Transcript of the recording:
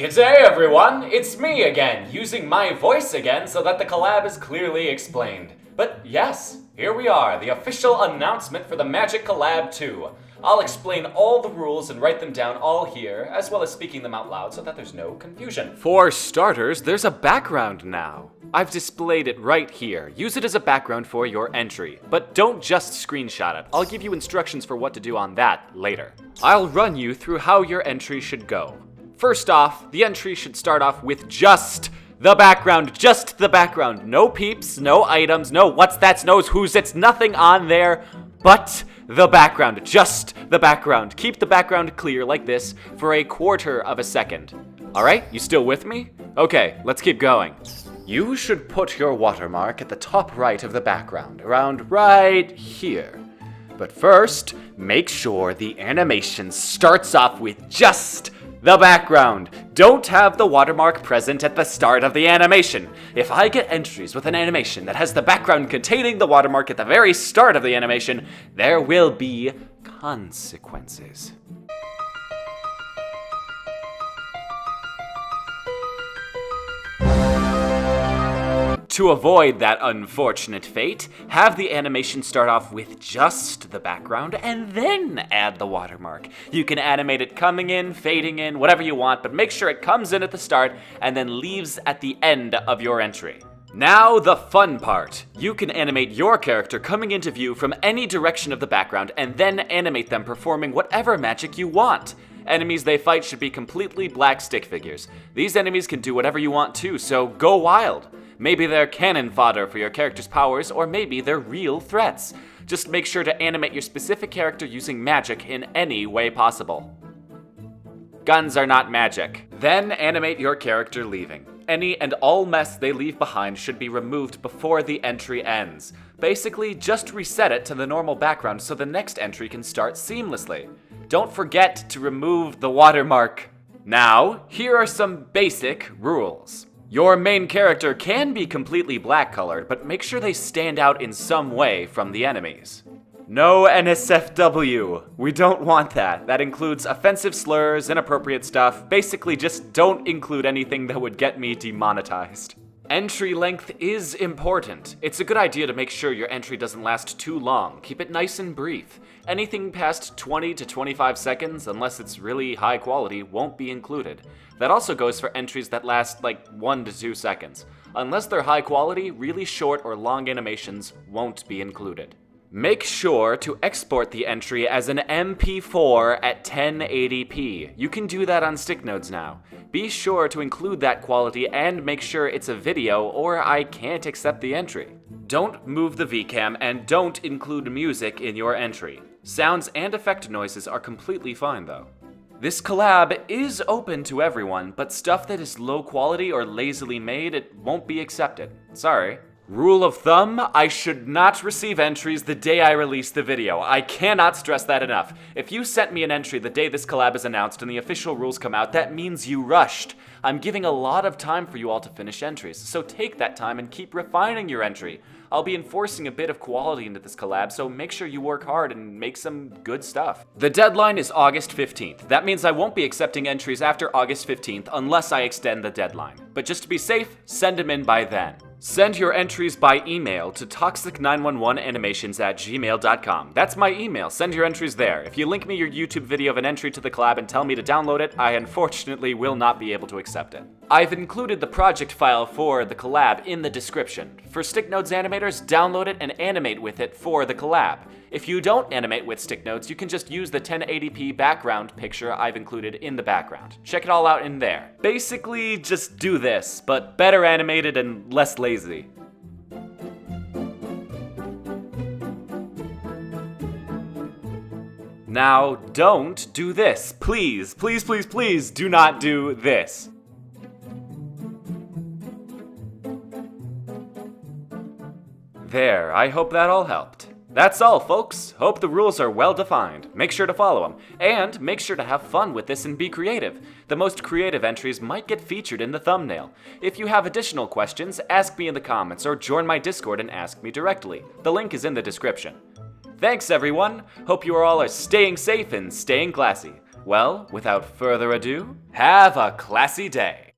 G'day everyone, it's me again, using my voice again so that the collab is clearly explained. But yes, here we are, the official announcement for the Magic Collab 2. I'll explain all the rules and write them down all here, as well as speaking them out loud so that there's no confusion. For starters, there's a background now. I've displayed it right here. Use it as a background for your entry, but don't just screenshot it. I'll give you instructions for what to do on that later. I'll run you through how your entry should go. First off, the entry should start off with just the background. No peeps, no items, no what's that's, no's, who's it's, nothing on there but the background. Just the background. Keep the background clear like this for a quarter of a second. Alright, you still with me? Okay, let's keep going. You should put your watermark at the top right of the background, around right here. But first, make sure the animation starts off with just the background. Don't have the watermark present at the start of the animation. If I get entries with an animation that has the background containing the watermark at the very start of the animation, there will be consequences. To avoid that unfortunate fate, have the animation start off with just the background and then add the watermark. You can animate it coming in, fading in, whatever you want, but make sure it comes in at the start and then leaves at the end of your entry. Now the fun part. You can animate your character coming into view from any direction of the background and then animate them performing whatever magic you want. Enemies they fight should be completely black stick figures. These enemies can do whatever you want too, so go wild. Maybe they're cannon fodder for your character's powers, or maybe they're real threats. Just make sure to animate your specific character using magic in any way possible. Guns are not magic. Then animate your character leaving. Any and all mess they leave behind should be removed before the entry ends. Basically, just reset it to the normal background so the next entry can start seamlessly. Don't forget to remove the watermark. Now, here are some basic rules. Your main character can be completely black colored, but make sure they stand out in some way from the enemies. No NSFW. We don't want that. That includes offensive slurs, inappropriate stuff. Basically, just don't include anything that would get me demonetized. Entry length is important. It's a good idea to make sure your entry doesn't last too long. Keep it nice and brief. Anything past 20 to 25 seconds, unless it's really high quality, won't be included. That also goes for entries that last like 1 to 2 seconds. Unless they're high quality, really short or long animations won't be included. Make sure to export the entry as an MP4 at 1080p. You can do that on StickNodes now. Be sure to include that quality and make sure it's a video or I can't accept the entry. Don't move the vcam and don't include music in your entry. Sounds and effect noises are completely fine though. This collab is open to everyone, but stuff that is low quality or lazily made, it won't be accepted. Sorry. Rule of thumb, I should not receive entries the day I release the video. I cannot stress that enough. If you sent me an entry the day this collab is announced and the official rules come out, that means you rushed. I'm giving a lot of time for you all to finish entries, so take that time and keep refining your entry. I'll be enforcing a bit of quality into this collab, so make sure you work hard and make some good stuff. The deadline is August 15th. That means I won't be accepting entries after August 15th unless I extend the deadline. But just to be safe, send them in by then. Send your entries by email to toxic911animations@gmail.com. That's my email. Send your entries there. If you link me your YouTube video of an entry to the collab and tell me to download it, I unfortunately will not be able to accept it. I've included the project file for the collab in the description. For StickNodes animators, download it and animate with it for the collab. If you don't animate with StickNodes, you can just use the 1080p background picture I've included in the background. Check it all out in there. Basically, just do this, but better animated and less lazy. Now, don't do this. Please, please, please, please do not do this. There, I hope that all helped. That's all, folks. Hope the rules are well defined. Make sure to follow them. And make sure to have fun with this and be creative. The most creative entries might get featured in the thumbnail. If you have additional questions, ask me in the comments or join my Discord and ask me directly. The link is in the description. Thanks, everyone. Hope you all are staying safe and staying classy. Well, without further ado, have a classy day.